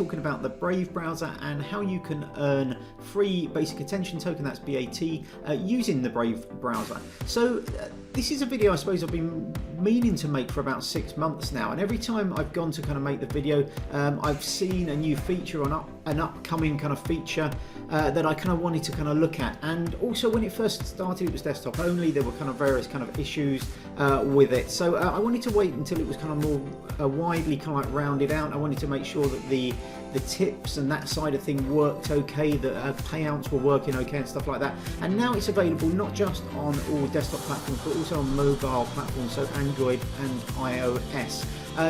talking about the Brave browser and how you can earn free basic attention token, that's BAT, using the Brave browser. So this is a video I suppose I've been meaning to make for about 6 months now, and every time I've gone to kind of make the video, I've seen a new feature on an upcoming kind of feature that I kind of wanted to kind of look at. And also when it first started, it was desktop only. There were kind of various kind of issues with it, so I wanted to wait until it was kind of more widely kind of like rounded out. I wanted to make sure that the tips and that side of thing worked okay, that payouts were working okay and stuff like that. And now it's available not just on all desktop platforms but also on mobile platforms, so Android and iOS.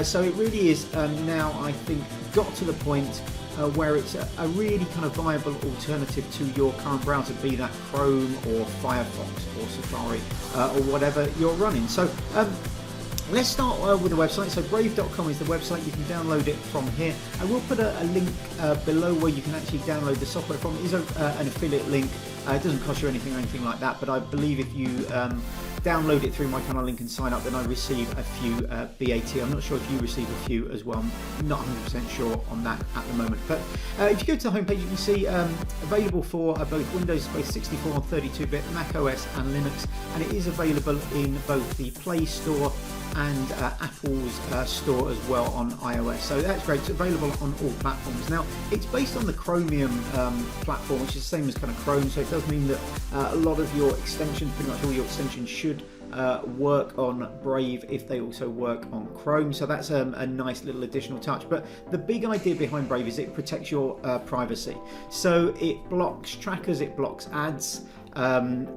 So it really is now, I think, got to the point where it's a really kind of viable alternative to your current browser, be that Chrome or Firefox or Safari or whatever you're running. So let's start with the website. So brave.com is the website. You can download it from here. I will put a link below where you can actually download the software from. It is an affiliate link. It doesn't cost you anything or anything like that, but I believe if you download it through my kind of link and sign up, then I receive a few BAT. I'm not sure if you receive a few as well. I'm not 100% sure on that at the moment. But if you go to the homepage, you can see available for both Windows, both 64 and 32-bit, Mac OS and Linux, and it is available in both the Play Store and Apple's store as well on iOS. So that's great. It's available on all platforms. Now, it's based on the Chromium platform, which is the same as kind of Chrome, so it does mean that a lot of your extensions, pretty much all your extensions, should work on Brave if they also work on Chrome. So that's a nice little additional touch. But the big idea behind Brave is it protects your privacy. So it blocks trackers, it blocks ads,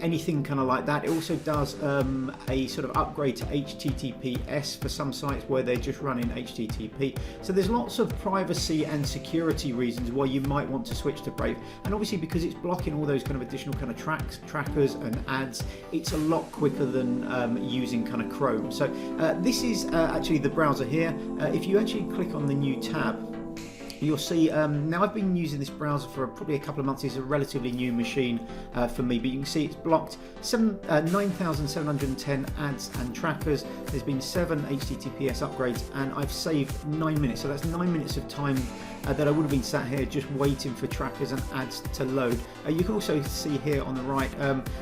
anything kind of like that. It also does a sort of upgrade to HTTPS for some sites where they're just running HTTP. So there's lots of privacy and security reasons why you might want to switch to Brave. And obviously because it's blocking all those kind of additional kind of trackers and ads, it's a lot quicker than using kind of Chrome. So this is actually the browser here. If you actually click on the new tab, you'll see, now I've been using this browser for probably a couple of months. It's a relatively new machine for me, but you can see it's blocked 9,710 ads and trackers. There's been 7 HTTPS upgrades, and I've saved 9 minutes. So that's 9 minutes of time that I would have been sat here just waiting for trackers and ads to load. You can also see here on the right,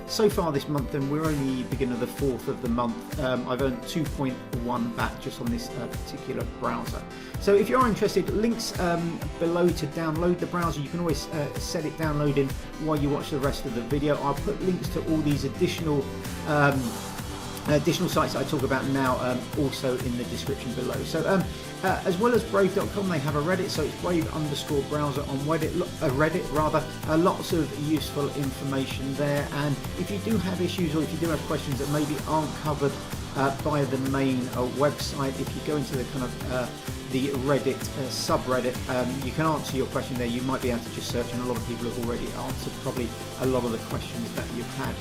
so far this month, and we're only beginning of the 4th of the month, I've earned 2.1 back just on this particular browser. So if you're interested, links below to download the browser. You can always set it downloading while you watch the rest of the video. I'll put links to all these additional sites that I talk about now also in the description below. So as well as brave.com, they have a Reddit, so it's brave_browser on Reddit rather. Lots of useful information there, and if you do have issues or if you do have questions that maybe aren't covered via the main website, if you go into the kind of the Reddit subreddit, you can answer your question there. You might be able to just search, and a lot of people have already answered probably a lot of the questions that you've had.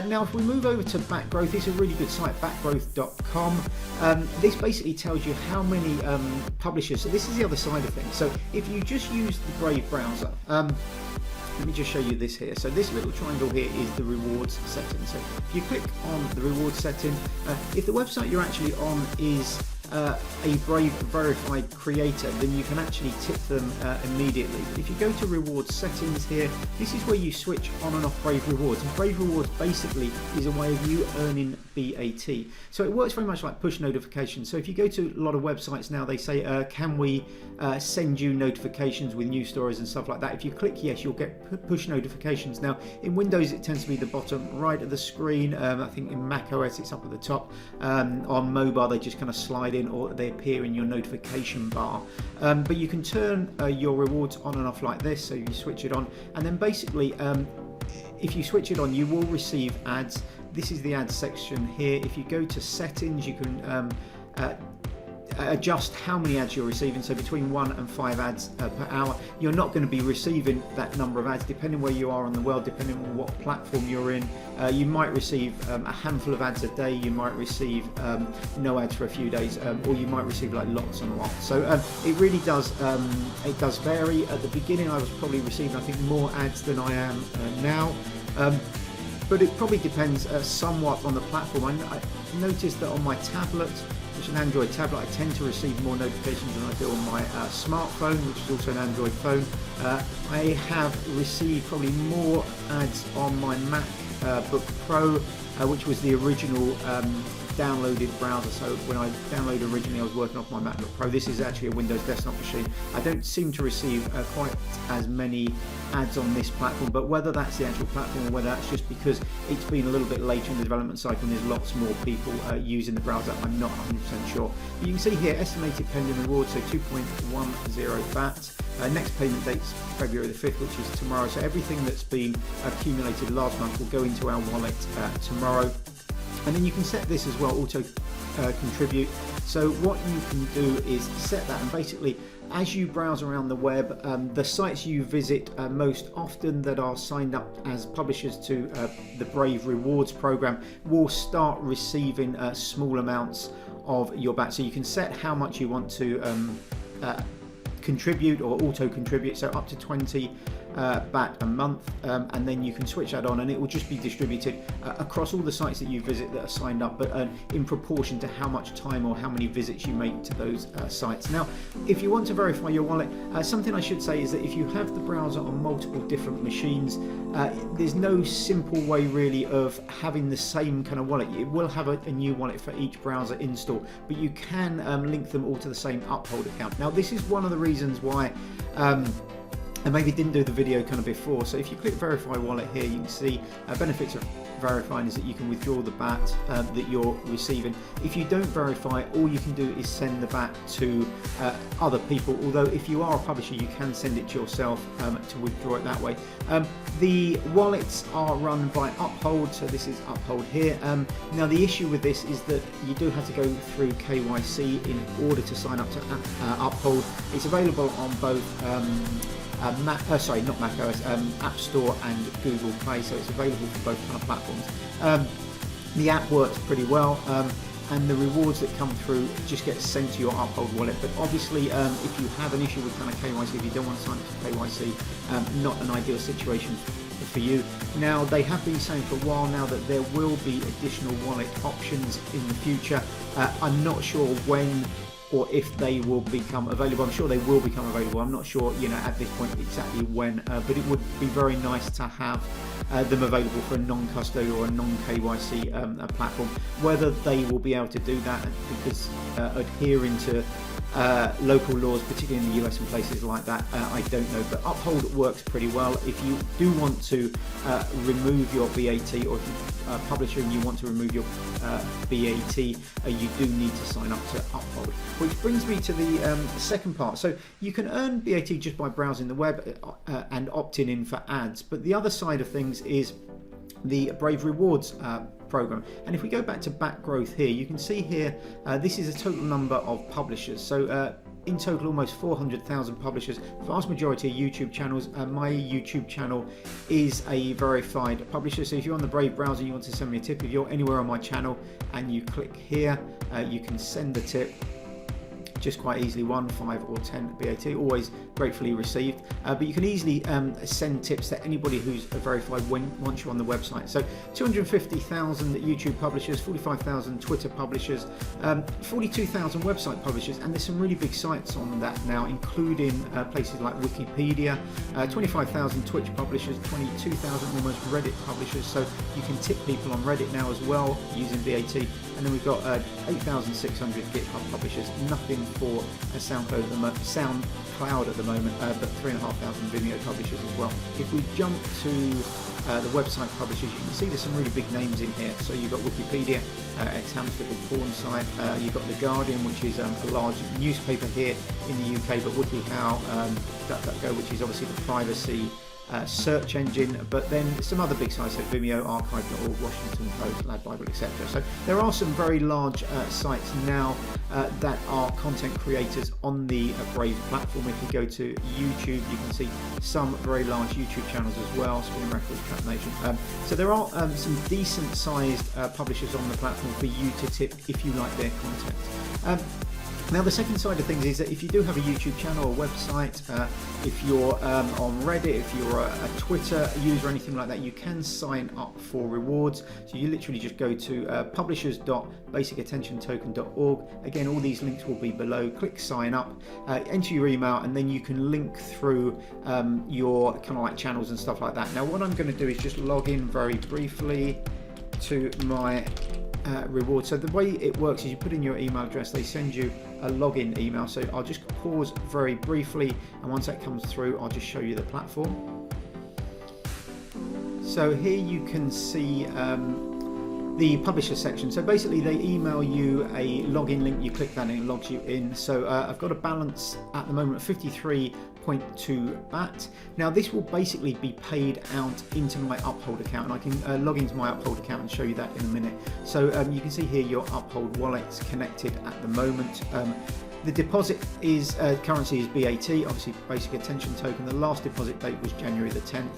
Now if we move over to Backgrowth, it's a really good site, backgrowth.com. This basically tells you how many publishers, so this is the other side of things. So if you just use the Brave browser, let me just show you this here. So this little triangle here is the rewards setting. So if you click on the rewards setting, if the website you're actually on is a Brave verified creator, then you can actually tip them immediately. But if you go to rewards settings here, this is where you switch on and off Brave rewards. And Brave rewards basically is a way of you earning BAT. So it works very much like push notifications. So if you go to a lot of websites now, they say, can we send you notifications with news stories and stuff like that? If you click yes, you'll get push notifications. Now in Windows it tends to be the bottom right of the screen. I think in Mac OS it's up at the top. On mobile they just kind of slide in, or they appear in your notification bar. But you can turn your rewards on and off like this. So you switch it on, and then basically if you switch it on, you will receive ads. This is the ads section here. If you go to settings, you can adjust how many ads you're receiving. So between 1 and 5 ads per hour. You're not going to be receiving that number of ads depending where you are in the world, depending on what platform you're in. You might receive a handful of ads a day, you might receive no ads for a few days, or you might receive like lots and lots. So it really does vary. At the beginning I was probably receiving, I think, more ads than I am now. but it probably depends somewhat on the platform. I noticed that on my tablet, which is an Android tablet, I tend to receive more notifications than I do on my smartphone, which is also an Android phone. I have received probably more ads on my MacBook Pro, which was the original downloaded browser. So when I downloaded originally, I was working off my MacBook Pro. This is actually a Windows desktop machine. I don't seem to receive quite as many ads on this platform, but whether that's the actual platform or whether that's just because it's been a little bit later in the development cycle and there's lots more people using the browser, I'm not 100% sure. But you can see here estimated pending rewards, so 2.10 BAT. Next payment date's February the 5th, which is tomorrow. So everything that's been accumulated last month will go into our wallet tomorrow. And then you can set this as well, auto contribute. So what you can do is set that, and basically as you browse around the web, the sites you visit most often that are signed up as publishers to the Brave Rewards program will start receiving small amounts of your BAT. So you can set how much you want to contribute or auto contribute, so up to 20 BAT a month, and then you can switch that on and it will just be distributed across all the sites that you visit that are signed up, but in proportion to how much time or how many visits you make to those sites. Now if you want to verify your wallet, something I should say is that if you have the browser on multiple different machines, there's no simple way really of having the same kind of wallet. You will have a new wallet for each browser install, but you can link them all to the same Uphold account. Now this is one of the reasons why I maybe didn't do the video kind of before. So if you click verify wallet here, you can see benefits of verifying is that you can withdraw the BAT that you're receiving. If you don't verify, all you can do is send the BAT to other people, although if you are a publisher you can send it to yourself to withdraw it that way. The wallets are run by Uphold, so this is Uphold here. Now the issue with this is that you do have to go through KYC in order to sign up to Uphold. It's available on both not Mac OS, App Store and Google Play, so it's available for both kind of platforms. The app works pretty well, and the rewards that come through just get sent to your Uphold wallet. But obviously, if you have an issue with kind of KYC, if you don't want to sign up to KYC, not an ideal situation for you. Now they have been saying for a while now that there will be additional wallet options in the future. I'm not sure when or if they will become available. I'm sure they will become available. I'm not sure, at this point exactly when, but it would be very nice to have them available for a non-custodial or a non-KYC platform. Whether they will be able to do that, because adhering to local laws, particularly in the US and places like that, I don't know, but Uphold works pretty well. If you do want to remove your BAT, or if you're a publisher and you want to remove your BAT, you do need to sign up to Uphold. Which brings me to the second part. So you can earn BAT just by browsing the web and opting in for ads, but the other side of things is the Brave Rewards program. And if we go back to back growth here, you can see here this is a total number of publishers. So in total almost 400,000 publishers. The vast majority are YouTube channels. My YouTube channel is a verified publisher, so if you're on the Brave browser and you want to send me a tip, if you're anywhere on my channel and you click here, you can send the tip just quite easily, 1, 5 or 10 BAT, always gratefully received. But you can easily send tips to anybody who's verified once you're on the website. So 250,000 YouTube publishers, 45,000 Twitter publishers, 42,000 website publishers, and there's some really big sites on that now, including places like Wikipedia, 25,000 Twitch publishers, 22,000 almost Reddit publishers, so you can tip people on Reddit now as well using BAT. And then we've got 8,600 GitHub publishers, nothing for a SoundCloud at the moment, but 3,500 Vimeo publishers as well. If we jump to the website publishers, you can see there's some really big names in here. So you've got Wikipedia, ex-Ham's little porn site, you've got The Guardian, which is a large newspaper here in the UK, but WikiHow, DuckDuckGo, which is obviously the privacy search engine, but then some other big sites like Vimeo, Archive.org, Washington Post, Lad Bible, etc. So there are some very large sites now that are content creators on the Brave platform. If you go to YouTube, you can see some very large YouTube channels as well, Spinning Records, Trap Nation. So there are some decent sized publishers on the platform for you to tip if you like their content. Now the second side of things is that if you do have a YouTube channel or website, if you're on Reddit, if you're a Twitter user or anything like that, you can sign up for rewards. So you literally just go to publishers.basicattentiontoken.org. Again, all these links will be below. Click sign up, enter your email, and then you can link through your kind of like channels and stuff like that. Now what I'm going to do is just log in very briefly to my reward. So the way it works is you put in your email address, they send you a login email. So I'll just pause very briefly, and once that comes through, I'll just show you the platform. So here you can see the publisher section. So basically they email you a login link, you click that and it logs you in. So I've got a balance at the moment of 53.2 BAT. Now this will basically be paid out into my Uphold account, and I can log into my Uphold account and show you that in a minute. So you can see here your Uphold wallet's connected at the moment. The deposit is currency is BAT, obviously basic attention token. The last deposit date was January the 10th.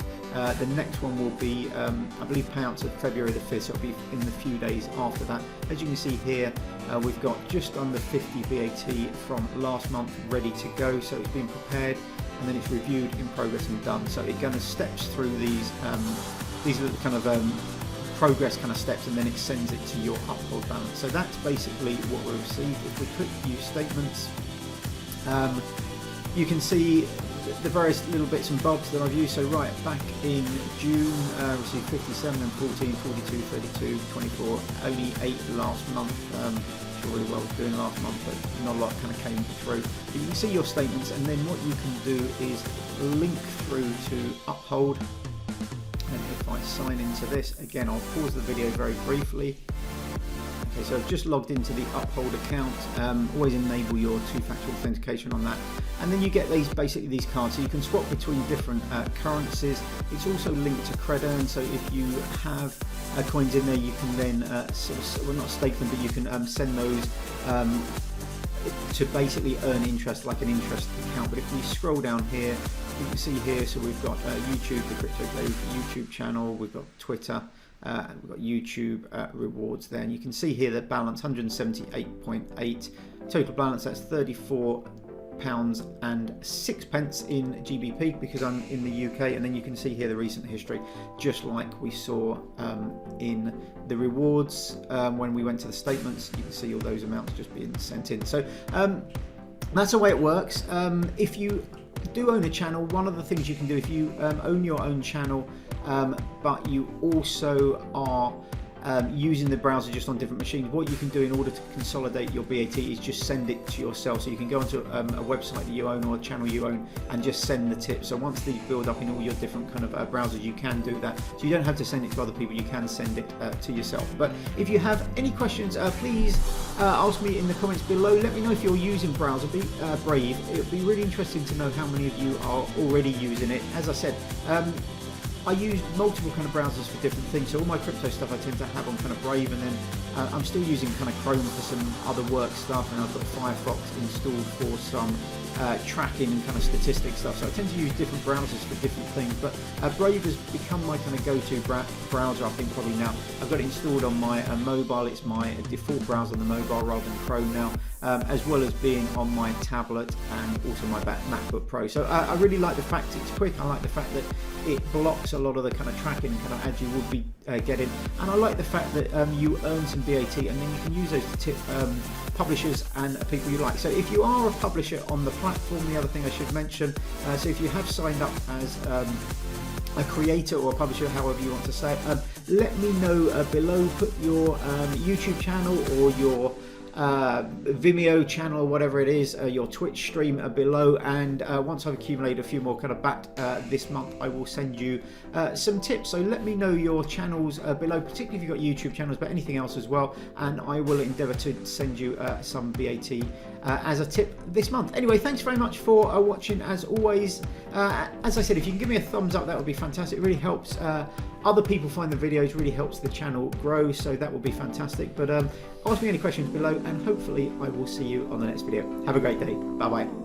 The next one will be, I believe, payouts of February the 5th, so it'll be in the few days after that. As you can see here, we've got just under 50 BAT from last month ready to go. So it's been prepared, and then it's reviewed, in progress, and done. So it kind of steps through these little kind of progress kind of steps, and then it sends it to your Uphold balance. So that's basically what we'll receive. If we click view statements, you can see the various little bits and bobs that I've used. So right back in June, received 57 and 14, 42, 32, 24, only 8 last month. Really well doing last month, but not a lot kind of came through. But you can see your statements, and then what you can do is link through to Uphold. And if I sign into this, again, I'll pause the video very briefly. Okay, so I've just logged into the Uphold account. Always enable your two-factor authentication on that. And then you get basically these cards, so you can swap between different currencies. It's also linked to Credern, so if you have coins in there, you can then well, not stake them, but you can send those to basically earn interest, like an interest account. But if we scroll down here, you can see here, so we've got YouTube, the Crypto Play YouTube channel, we've got Twitter, and we've got YouTube rewards there, and you can see here that balance 178.8, total balance that's £34.06 in GBP because I'm in the UK, and then you can see here the recent history, just like we saw in the rewards when we went to the statements. You can see all those amounts just being sent in. So that's the way it works. If you do own a channel, one of the things you can do if you own your own channel, but you also are using the browser just on different machines, what you can do in order to consolidate your BAT is just send it to yourself. So you can go onto a website that you own or a channel you own and just send the tips. So once these build up in all your different kind of browsers, you can do that. So you don't have to send it to other people, you can send it to yourself. But if you have any questions, please ask me in the comments below. Let me know if you're using Browser Brave. It would be really interesting to know how many of you are already using it. As I said, I use multiple kind of browsers for different things, so all my crypto stuff I tend to have on kind of Brave, and then I'm still using kind of Chrome for some other work stuff, and I've got Firefox installed for some tracking and kind of statistics stuff. So I tend to use different browsers for different things, but Brave has become my kind of go-to browser, I think, probably now. I've got it installed on my mobile. It's my default browser on the mobile rather than Chrome now, as well as being on my tablet and also my MacBook Pro. So I really like the fact it's quick. I like the fact that it blocks a lot of the kind of tracking and kind of ads you would be getting, and I like the fact that you earn some BAT, and then you can use those to tip publishers and people you like. So if you are a publisher on the platform, the other thing I should mention, so if you have signed up as a creator or a publisher, however you want to say it, let me know below. Put your YouTube channel or your Vimeo channel or whatever it is, your Twitch stream below, and once I've accumulated a few more kind of BAT this month, I will send you some tips. So let me know your channels below, particularly if you've got YouTube channels, but anything else as well, and I will endeavour to send you some BAT as a tip this month. Anyway, thanks very much for watching as always. As I said, if you can give me a thumbs up, that would be fantastic. It really helps other people find the videos, really helps the channel grow, so that would be fantastic. But ask me any questions below, and hopefully I will see you on the next video. Have a great day. Bye bye.